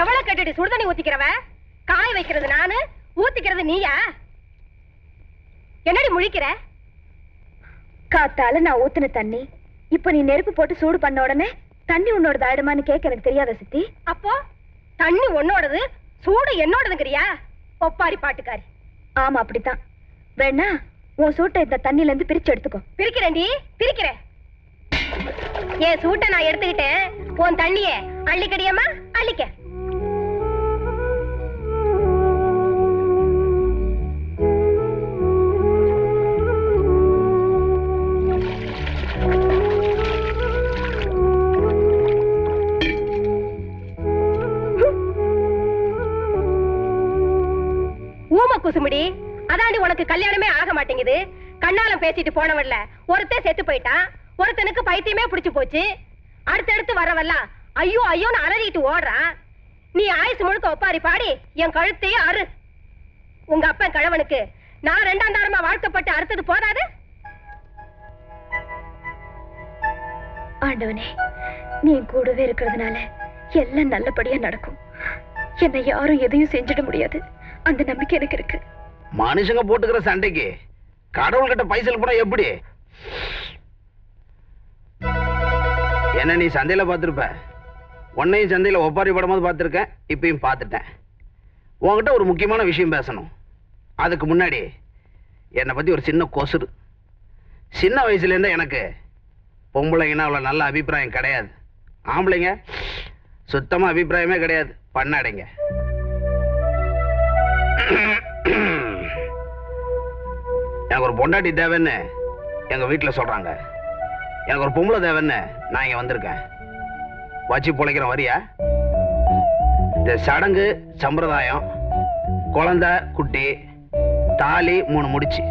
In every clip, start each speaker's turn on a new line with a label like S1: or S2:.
S1: எவ்வளவு கட்டிட்டு சுடுதண்ணி ஊத்திக்கிறவ? காய வைக்கிறது நானு, ஊத்திக்கிறது நீயா? என்னடி முழிக்கிற?
S2: காத்தால நான் ஊத்துன தண்ணி இப்ப நீ நெருப்பு போட்டு சூடு பண்ண உடனே தண்ணி உன்னோடது ஆயிடுமான்னு கேட்க எனக்கு தெரியாத சித்தி.
S1: அப்போ தண்ணி உன்னோடது, சூடு என்னோடதுங்கிறியா? ஒப்பாரி பாட்டுக்காரி.
S2: ஆமா அப்படித்தான். வேணா உன் சூட்டை இந்த தண்ணில இருந்து பிரிச்சு எடுத்துக்கோ.
S1: பிரிக்கிறேன்டி, பிரிக்கிறேன். என் சூட்டை நான் எடுத்துக்கிட்டேன், உன் தண்ணிய அள்ளிக்கடியம்மா அள்ளிக்க. குசுமுடி, அதாண்டி உனக்கு கல்யாணமே ஆக மாட்டேங்குது. கண்ணாலம் பேசிட்டு போனவன்ல ஒருத்தன் செத்து போயிட்டான், ஒருத்தனுக்கு பைத்தியமே பிடிச்சு போச்சு. அடுத்தடுத்து வரவெல்லாம் ஐயோ ஐயோன்னு அலறிட்டு ஓடுறான். நீ ஆயுசு முழுக்க ஒப்பாரி பாடி என் கழுத்தையே அறு. உங்க அப்பன் கழவனுக்கு நான் 2ஆம் தாரமா வாழ்க்கப்பட்டு அறுத்தது போதாது?
S2: ஆண்டவனே, நீ கூடவே இருக்கிறதுனால எல்லாம் நல்லபடியா நடக்கும். என்னை யாரும் எதையும் செஞ்சிட முடியாது, அந்த நம்பிக்கை எனக்கு இருக்கு.
S3: மனுஷங்க போட்டுக்கிற சண்டைக்கு கடவுள் கிட்ட பைசல் போனா எப்படி? என்ன நீ சந்தையில பார்த்திருப்ப, உன்னையும் சந்தையில ஒப்பாரி படும்போது பார்த்திருக்கேன், இப்பயும் பார்த்துட்டேன். உன்கிட்ட ஒரு முக்கியமான விஷயம் பேசணும். அதுக்கு முன்னாடி என்னை பத்தி ஒரு சின்ன கொசுறு. சின்ன வயசுல இருந்தா எனக்கு பொம்பளைங்கன்னா அவ்வளவு நல்ல அபிப்பிராயம் கிடையாது. ஆம்பளைங்க சுத்தமா அபிப்பிராயமே கிடையாது, பண்ணாடைங்க. எனக்கு ஒரு பொண்டாட்டி தேவைன்னு எங்க வீட்டுல சொல்றாங்க. எனக்கு ஒரு பொம்பளை தேவைன்னு நான் இங்க வந்திருக்கேன். வச்சு பொழைக்கிற வரியா? இந்த சடங்கு சம்பிரதாயம், குழந்தை குட்டி, தாலி 3 முடிச்சு,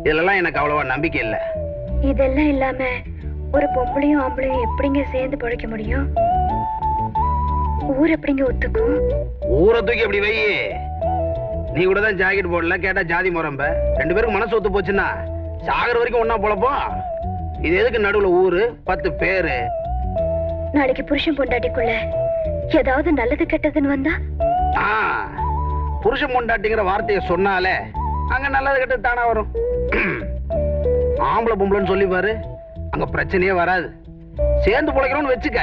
S3: இதெல்லாம் எனக்கு அவ்வளவா நம்பிக்கை இல்லை.
S2: இதெல்லாம் இல்லாம ஒரு பொம்பளையும் ஆம்பளையும் எப்படிங்க சேர்ந்து பொழைக்க முடியும்? ஊர் எப்படிங்க ஒத்துக்கும்?
S3: ஊரை தூக்கி அப்படி வை. நீ கூட தான் ஜாக்கெட் போடல, கேட்டா ஜாதி முறம்ப. 2 பேருக்கு மனசு ஒத்து போச்சுன்னா சாகர வரைக்கும் ஒன்னா பொழப்போம். இது எதுக்கு நடுவுல ஊரு 10 பேரு?
S2: நாளைக்கு புருஷன் பொண்டாட்டிக்குள்ள ஏதாவது நல்லது கெட்டதுன்னு வந்தா?
S3: புருஷன் பொண்டாட்டிங்கிற வார்த்தையை சொன்னாலே அங்க நல்லது கெட்டது தானா வரும். ஆம்பளை பொம்பளைன்னு சொல்லி பாரு, அங்க பிரச்சனையே வராது. சேர்ந்து பொழைக்கிறோம்னு வச்சுக்க.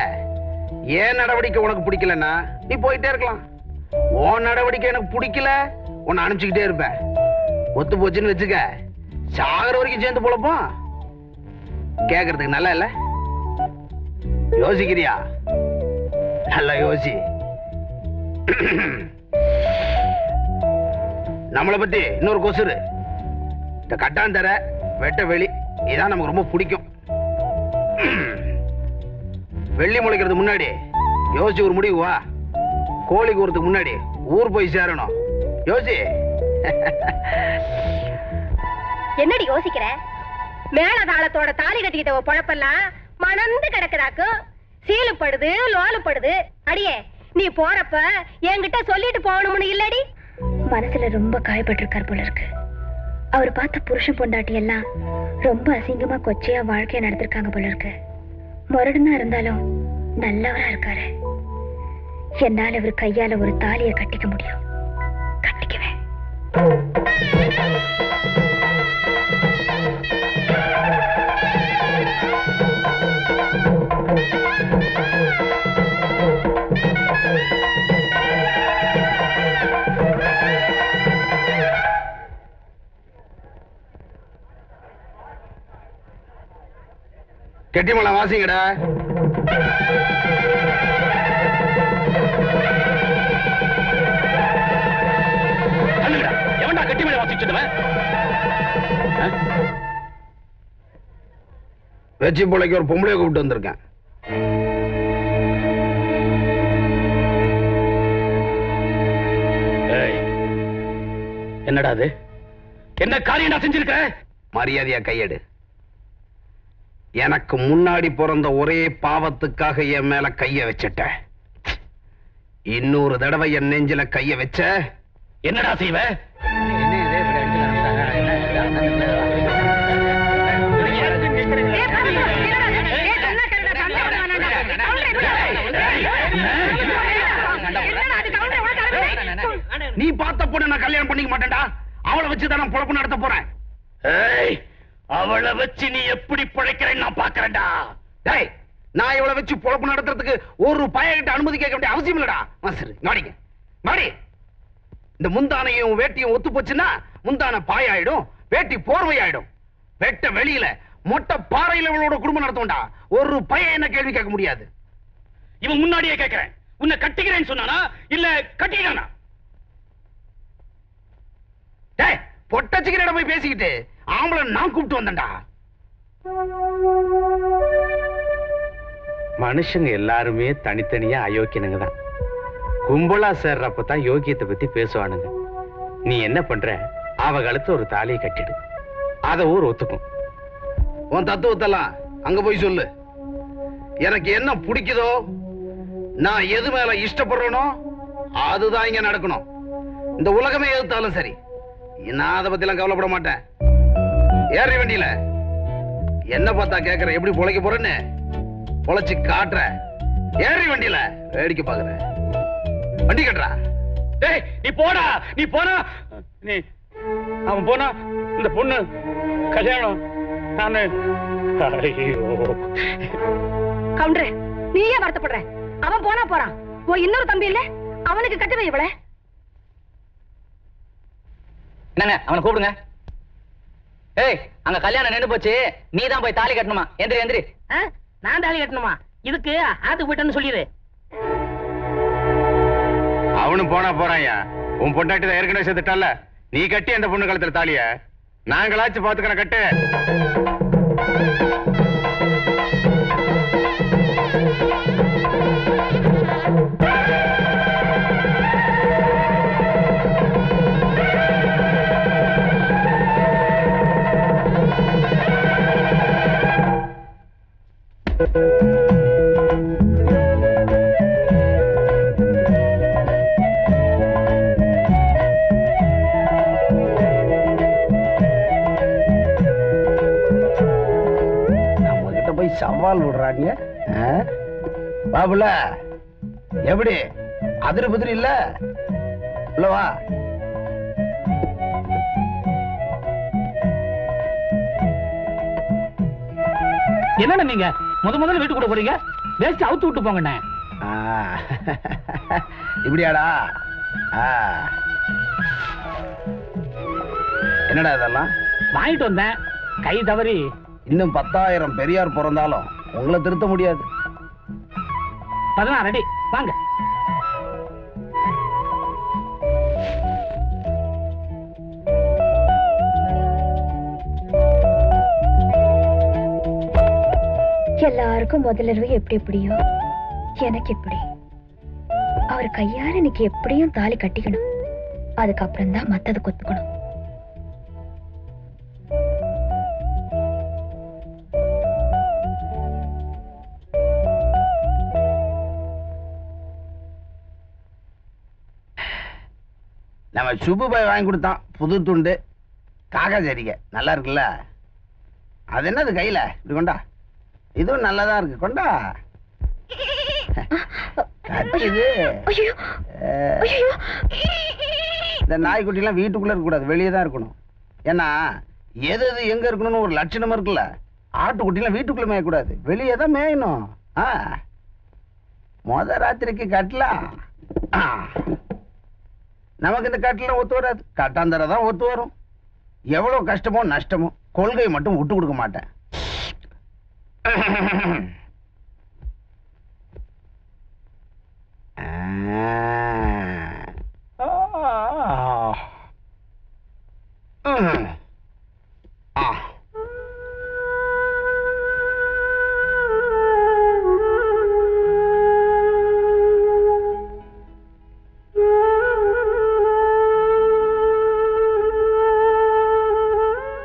S3: ஏன் நடவடிக்கை உனக்கு பிடிக்கலன்னா நீ போயிட்டே இருக்கலாம். உன் நடவடிக்கை எனக்கு பிடிக்கல, உன்னை அனுப்பிச்சுக்கிட்டே இருப்பேன். ஒத்து போச்சுன்னு வச்சுக்க, சாகர வரைக்கும் சேர்ந்து பொழப்போம். கேக்குறதுக்கு நல்லா இல்ல? யோசிக்கிறியா? நல்லா யோசி. நம்மளை பத்தி இன்னொரு கொசுறு. இந்த கட்டாந்தர வெட்ட வெளி இதான் நமக்கு ரொம்ப பிடிக்கும். வெள்ளி முளைக்கிறது முன்னாடி யோசிச்சு ஒரு முடிவு வா. கோழி கூறதுக்கு முன்னாடி ஊர் போய் சேரணும். யோசி.
S1: என்னடி யோசிக்கிற? மேலதாளத்தோட தாலி கட்டிக்கிட்ட பொழப்பெல்லாம் மணந்து கிடக்குதாக்கும். சீலுப்படுது, லோலுப்படுது. அடியே, நீ போறப்ப என்கிட்ட சொல்லிட்டு போகணும்னு இல்லடி?
S2: மனசுல ரொம்ப காயப்பட்டிருக்கார் போல இருக்கு. அவர் பார்த்த புருஷன் பொண்டாட்டி எல்லாம் ரொம்ப அசிங்கமா கொச்சையா வாழ்க்கைய நடத்திருக்காங்க போல இருக்கு. முரடுனா இருந்தாலும் நல்லவரா இருக்காரு. என்னால இவர் கையால ஒரு தாலியை கட்டிக்க முடியும். கட்டிக்குவேன்.
S3: கெட்டிமலை வாசிங்கடா. எவன்டா கெட்டிமலை வாசிச்சதுவன்? வெச்சி பிள்ளைக்கு ஒரு பொம்பளைய கூப்பிட்டு வந்திருக்கேன். என்னடா அது? என்ன காரியம் செஞ்சிருக்க? மரியாதையா கையெடு. எனக்கு முன்னாடி பிறந்த ஒரே பாவத்துக்காக என் மேல கைய வச்சிட்ட. இன்னொரு தடவை என் நெஞ்சில கைய வச்ச என்னடா செய்வ? நீ பார்த்த பொண்ணு நான் கல்யாணம் பண்ணிக்க மாட்டேன்டா. அவளை வச்சுதான் நான் பொழப்பு நடத்த போறேன். ஏய், அவளை வச்சு நீ எப்படி பிழைக்கிறேன்னு நான் பாக்குறேன்டா. டேய், நான் இவளை வச்சு பொழப்பு நடத்துறதுக்கு ஒரு பையன்கிட்ட அனுமதி கேட்க வேண்டிய அவசியம் இல்லடா. மாஸ்டர் மாடிங்க மாடி. இந்த முந்தானையும் வேட்டியும் ஒத்து போச்சுன்னா முந்தான பாயாயிடும், வேட்டி போர்வை ஆயிடும். வெட்ட வெளியில மொட்டை பாறையில இவளோட குடும்பம் நடத்தும்டா. ஒரு பையன் என்ன கேள்வி கேட்க முடியாது. இவன் முன்னாடியே கேட்கிறேன், உன்னை கட்டிக்கிறேன்னு சொன்னானா இல்ல கட்டிக்கிறானா? டேய், பொட்டச்சிக்கிற போய் பேசிக்கிட்டு ஆம்பளை நான் கூப்பிட்டு வந்தேன்டா.
S4: மனுஷங்க எல்லாருமே தனித்தனியா அயோக்கியனுங்க தான். கும்பலா சேர்றப்பதான் யோகியத்தை பத்தி பேசுவானுங்க. நீ என்ன பண்ற, அவ கழுத்து ஒரு தாலியை கட்டிடு, அத ஊர் ஒத்துக்கும்.
S3: உன் தத்துவத்தெல்லாம் அங்க போய் சொல்லு. எனக்கு என்ன பிடிக்குதோ, நான் எது மேல இஷ்டப்படுறேனோ அதுதான் இங்க நடக்கணும். இந்த உலகமே எதிர்த்தாலும் சரி, நான் அதை பத்தி எல்லாம் கவலைப்பட மாட்டேன். ஏறி வண்டியில என்ன பார்த்தா கேக்குற, எப்படி பொழைக்க போறேன்னு பொழைச்சு காட்டுற. ஏறி வண்டியில வேடிக்கை பாக்குற. வண்டி கட்டுறா.
S4: டேய், நீ போடா, நீ போனா நீ அவன் போனா இந்த பொண்ணு கல்யாணம் நானு.
S1: கவுண்டரே, நீயே வருத்தப்படுற. அவன் போனா போறான். உன் இன்னொரு தம்பி இல்ல, அவனுக்கு கட்டுவே இவள.
S5: என்னங்க, அவனை கூப்பிடுங்க. ஏய், அங்க கல்யாணம் நின்று போச்சு, நீ தான் போய் தாலி கட்டணுமா? எந்திரி எந்திரி.
S6: நான் தாலி கட்டணுமா? இதுக்கு ஆத்துக்கு போயிட்டேன்னு சொல்லிடு.
S4: அவனும் போனா போறாயா. உன் பொண்டாட்டி தான் ஏற்கனவே சேர்த்துட்டால, நீ கட்டி அந்த பொண்ணு கழுத்துல தாலிய. நாங்களாச்சும் பாத்துக்கிறேன், கட்டு.
S3: நம்ம கிட்ட போய் சவால் விடுறாங்க. பாபுல எப்படி அதிரி புதிரி இல்ல இல்லவா?
S6: என்னண்ணா நீங்க முதல்ல வீட்டுக்கு கூட போறீங்க? வேஸ்ட் அவுத்து விட்டு போங்கண்ணே.
S3: இப்படியாடா? என்னடா இதெல்லாம்?
S6: வாங்கிட்டு வந்தேன், கை தவறி.
S3: இன்னும் 10,000 பெரியார் பிறந்தாலும் உங்களை திருத்த முடியாது.
S6: 16 அடி வாங்க.
S2: எல்லாருக்கும் முதலிரவு எப்படி எப்படியோ எனக்கு எப்படி. அவர் கையால இன்னைக்கு எப்படியும் தாலி கட்டிக்கணும். அதுக்கப்புறம் தான் மத்தது கொத்துக்கணும்.
S3: நம்ம சுப்பு பாய் வாங்கி கொடுத்தான் புது துண்டு காக்கா சரிங்க. நல்லா இருக்குல்ல? அது என்னது கையில இப்படி கொண்டா? இதுவும் நல்லதா இருக்கு, கொண்டா. இது இந்த நாய்க்குட்டி எல்லாம் வீட்டுக்குள்ள இருக்க கூடாது, வெளியே தான் இருக்கணும். ஏன்னா எது எது எங்க இருக்கணும்னு ஒரு லட்சணம் இருக்குல்ல. ஆட்டுக்குட்டி எல்லாம் வீட்டுக்குள்ள மேயக்கூடாது, வெளியே தான் மேயணும். முத ராத்திரிக்கு கட்டலாம். நமக்கு இந்த கட்டலாம் ஒத்து வராது, கட்டாந்தரதான் ஒத்து வரும். எவ்வளவு கஷ்டமோ நஷ்டமோ கொள்கையை மட்டும் விட்டு கொடுக்க மாட்டேன்.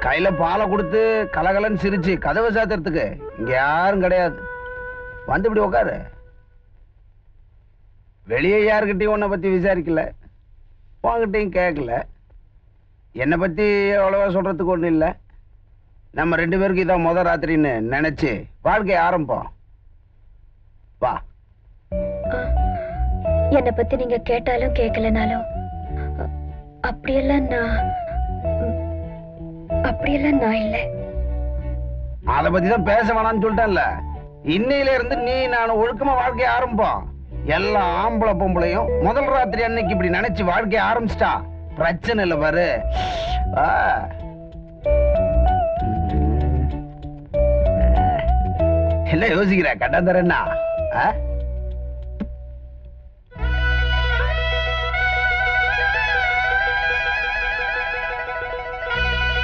S3: கையில பாலை கொடுத்து கலகலன்னு சிரிச்சு கதவை சாத்துறதுக்கு இங்க யாரும் கிடையாது. வந்து இப்படி உட்காரு. வெளியே யாருக்கிட்டையும் உன்னை பத்தி விசாரிக்கல, உன்கிட்டையும் கேட்கல. என்னை பத்தி அவ்வளவா சொல்றதுக்கு ஒண்ணும் இல்லை. நம்ம 2 பேருக்கு இதான் முத ராத்திரின்னு நினைச்சு வாழ்க்கையை ஆரம்பம். வா.
S2: என்னை பத்தி நீங்க கேட்டாலும் கேட்கலனாலும் அப்படியெல்லாம் நான் இல்லை.
S3: அத பத்தி தான் பேச வேணாம்னு சொல்லிட்டேன்ல. இன்னையில இருந்து நீ நான் ஒழுக்கமா வாழ்க்கைய ஆரம்பிப்போம். எல்லா ஆம்பளை பொம்பளையும் முதல் ராத்திரி அன்னைக்கு இப்படி நினைச்சு வாழ்க்கைய ஆரம்பிச்சிட்டா பிரச்சனை இல்ல பாரு. இல்ல யோசிக்கிற கட்டம் தரேன்னா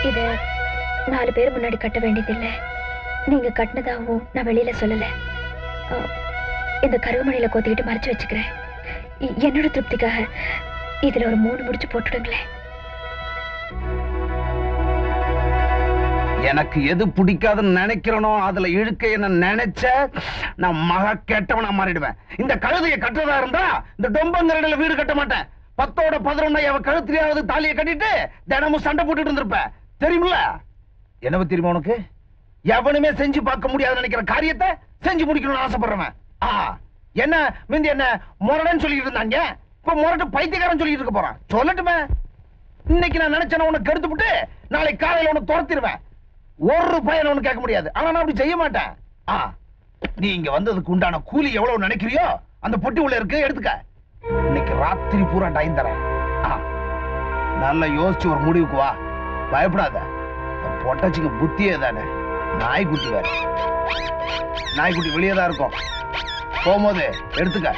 S2: இத 4 பேர் முன்னாடி கட்ட வேண்டியதில்லை. நீங்க கட்டினதாகவும் நான் வெளியில சொல்லல. இந்த கருவமணியில கோத்திக்கிட்டு மறைச்சு வச்சுக்கிறேன். என்னோட திருப்திக்காக இதுல ஒரு 3 முடிச்சு போட்டுடுங்களேன்.
S3: எனக்கு எது பிடிக்காதுன்னு நினைக்கிறனோ அதுல இழுக்க என்ன நினைச்ச நான் மகா கெட்டவனா மாறிடுவேன். இந்த கழுதையை கட்டுறதா இருந்தா இந்த டொம்பங்கரடில வீடு கட்ட மாட்டேன். 10ஓட 11 அவ கழுத்திலேயாவது தாலியை கட்டிட்டு தினமும் சண்டை போட்டுட்டு இருந்திருப்ப. தெரியுமில்ல? என்ன தெரியுமா உனக்கு? எவனுமே செஞ்சு பார்க்க முடியாதுன்னு நினைக்கிற காரியத்தை செஞ்சு முடிக்கணும்னு ஆசைப்படுறவன். என்ன மிந்தி என்ன முரடன்னு சொல்லிட்டு இருந்தாங்க, இப்ப முரட்டு பைத்தியக்காரன் சொல்லிட்டு இருக்க போறான். சொல்லட்டுமே, இன்னைக்கு நான் நினைச்சேன் உனக்கு கெடுத்து விட்டு நாளை காலையில உனக்கு துரத்திடுவேன். ஒரு பையன் ஒண்ணு கேட்க முடியாது. ஆனா நான் அப்படி செய்ய மாட்டேன். நீ இங்க வந்ததுக்கு உண்டான கூலி எவ்வளவு நினைக்கிறியோ அந்த பொட்டி உள்ள இருக்கு, எடுத்துக்க. இன்னைக்கு ராத்திரி பூரா டைம் தரேன். நல்லா யோசிச்சு ஒரு முடிவுக்கு வா. பயப்படாத. பொட்டச்சிங்க புத்தியே தானே. நாய்க்குட்டி வேற. நாய்க்குட்டி வெளியே தான் இருக்கும். போகும்போது எடுத்துக்க.